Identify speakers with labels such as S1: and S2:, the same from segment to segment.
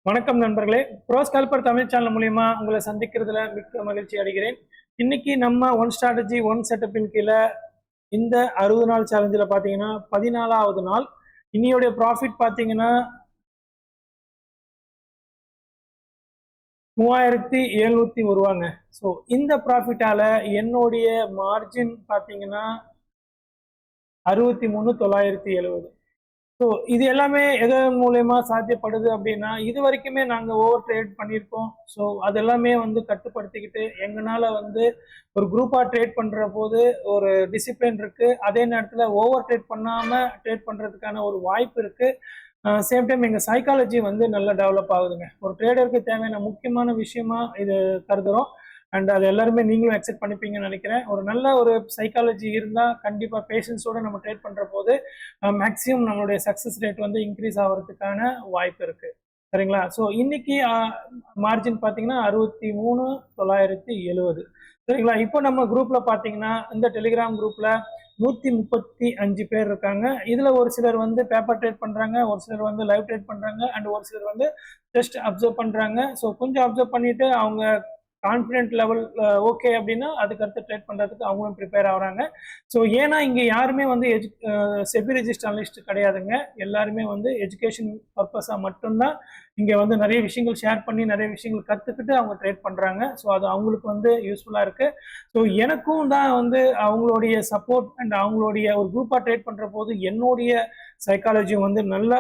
S1: வணக்கம் நண்பர்களே. Bro ஸ்கல்பர் Tamil channel மூலியமா உங்களை சந்திக்கிறதுல மிக்க மகிழ்ச்சி அடைகிறேன். இன்னைக்கு நம்ம ஒன் ஸ்ட்ராட்டஜி ஒன் செட்டப்பின் கீழே இந்த 60 நாள் சேலஞ்சில் பார்த்தீங்கன்னா 14வது நாள். இன்னையோடைய ப்ராஃபிட் பார்த்தீங்கன்னா 3701 ரூபாங்க. ஸோ இந்த ப்ராஃபிட்டால என்னுடைய மார்ஜின் பார்த்தீங்கன்னா 63,970. ஸோ இது எல்லாமே எதன் மூலயமா சாத்தியப்படுது அப்படின்னா, இது வரைக்குமே நாங்கள் ஓவர் ட்ரேட் பண்ணியிருக்கோம். ஸோ அது எல்லாமே கட்டுப்படுத்திக்கிட்டு எங்களால் ஒரு குரூப்பாக ட்ரேட் பண்ணுற போது ஒரு டிசிப்ளின் இருக்குது. அதே நேரத்தில் ஓவர் ட்ரேட் பண்ணாமல் ட்ரேட் பண்ணுறதுக்கான ஒரு வாய்ப்பு இருக்குது. சேம் டைம் எங்கள் சைக்காலஜி நல்லா டெவலப் ஆகுதுங்க. ஒரு ட்ரேடருக்கு தேவையான முக்கியமான விஷயமா இது கருதுகிறோம். அண்ட் அது எல்லாருமே நீங்களும் அக்செப்ட் பண்ணிப்பீங்கன்னு நினைக்கிறேன். ஒரு நல்ல ஒரு சைக்காலஜி இருந்தால் கண்டிப்பாக பேஷன்ஸோடு நம்ம ட்ரேட் பண்ணுற போது மேக்ஸிமம் நம்மளுடைய சக்ஸஸ் ரேட் இன்க்ரீஸ் ஆகிறதுக்கான வாய்ப்பு இருக்குது. சரிங்களா? ஸோ இன்னைக்கு மார்ஜின் பார்த்தீங்கன்னா 63,970. சரிங்களா? இப்போ நம்ம குரூப்பில் பார்த்தீங்கன்னா இந்த டெலிகிராம் குரூப்பில் 135 பேர் இருக்காங்க. இதில் ஒரு சிலர் பேப்பர் ட்ரேட் பண்ணுறாங்க, ஒரு சிலர் லைவ் ட்ரேட் பண்ணுறாங்க, அண்ட் ஒரு சிலர் ஜஸ்ட் அப்சர்வ் பண்ணுறாங்க. ஸோ கொஞ்சம் அப்சர்வ் பண்ணிவிட்டு அவங்க கான்ஃபிடென்ட் லெவல் ஓகே அப்படின்னா அதுக்கடுத்து ட்ரேட் பண்ணுறதுக்கு அவங்களும் ப்ரிப்பேர் ஆகிறாங்க. ஸோ ஏன்னா இங்கே யாருமே செபி ரெஜிஸ்டர் அனலிஸ்ட் கிடையாதுங்க. எல்லாருமே எஜுகேஷன் பர்பஸாக மட்டும்தான் இங்கே நிறைய விஷயங்கள் ஷேர் பண்ணி நிறைய விஷயங்கள் கற்றுக்கிட்டு அவங்க ட்ரேட் பண்ணுறாங்க. ஸோ அது அவங்களுக்கு யூஸ்ஃபுல்லாக இருக்குது. ஸோ எனக்கும் தான் அவங்களுடைய சப்போர்ட் அண்ட் அவங்களுடைய ஒரு குரூப்பாக ட்ரேட் பண்ணுற போது என்னுடைய சைக்காலஜியும் நல்ல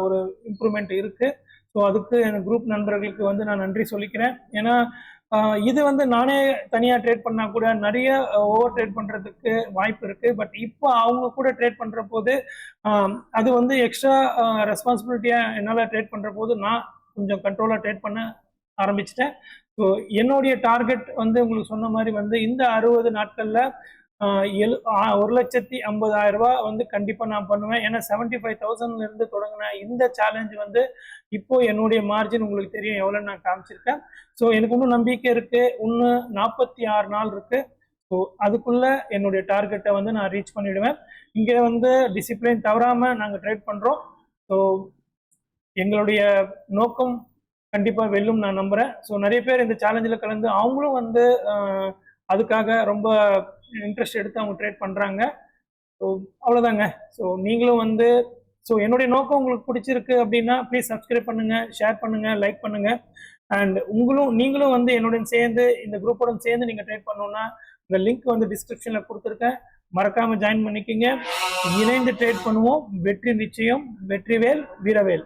S1: ஒரு இம்ப்ரூவ்மெண்ட் இருக்குது. ஸோ அதுக்கு எனக்கு குரூப் நண்பர்களுக்கு நான் நன்றி சொல்லிக்கிறேன். ஏன்னா இது நானே தனியாக ட்ரேட் பண்ணால் கூட நிறைய ஓவர் ட்ரேட் பண்ணுறதுக்கு வாய்ப்பு இருக்குது. பட் இப்போ அவங்க கூட ட்ரேட் பண்ணுற போது அது எக்ஸ்ட்ரா ரெஸ்பான்சிபிலிட்டியாக என்னால் ட்ரேட் பண்ணுற போது நான் கொஞ்சம் கண்ட்ரோலாக ட்ரேட் பண்ண ஆரம்பிச்சிட்டேன். ஸோ என்னுடைய டார்கெட் உங்களுக்கு சொன்ன மாதிரி இந்த 60 நாட்களில் 1,50,000 ரூபாய் கண்டிப்பாக நான் பண்ணுவேன். ஏன்னா 75,000 தொடங்கின இந்த சேலஞ்ச் இப்போ என்னுடைய மார்ஜின் உங்களுக்கு தெரியும் எவ்வளோன்னு நான் காமிச்சிருக்கேன். ஸோ எனக்கு இன்னும் நம்பிக்கை இருக்கு. இன்னும் 46 நாள் இருக்கு. ஸோ அதுக்குள்ள என்னுடைய டார்கெட்டை நான் ரீச் பண்ணிடுவேன். இங்கே டிசிப்ளின் தவறாமல் நாங்கள் ட்ரேட் பண்ணுறோம். ஸோ எங்களுடைய நோக்கம் கண்டிப்பாக வெல்லும் நான் நம்புகிறேன். ஸோ நிறைய பேர் இந்த சேலஞ்சில் கலந்து அவங்களும் அதுக்காக ரொம்ப இன்ட்ரெஸ்ட் எடுத்து அவங்க ட்ரேட் பண்ணுறாங்க. ஸோ அவ்வளோதாங்க. ஸோ நீங்களும் ஸோ என்னுடைய நோக்கம் உங்களுக்கு பிடிச்சிருக்கு அப்படின்னா ப்ளீஸ் சப்ஸ்கிரைப் பண்ணுங்கள், ஷேர் பண்ணுங்கள், லைக் பண்ணுங்கள். அண்ட் நீங்களும் என்னுடன் சேர்ந்து இந்த குரூப்போட சேர்ந்து நீங்கள் ட்ரேட் பண்ணணுன்னா இந்த லிங்க் டிஸ்கிரிப்ஷனில் கொடுத்துருக்கேன். மறக்காமல் ஜாயின் பண்ணிக்கிங்க. இணைந்து ட்ரேட் பண்ணுவோம். வெற்றி நிச்சயம். வெற்றிவேல் வீரவேல்.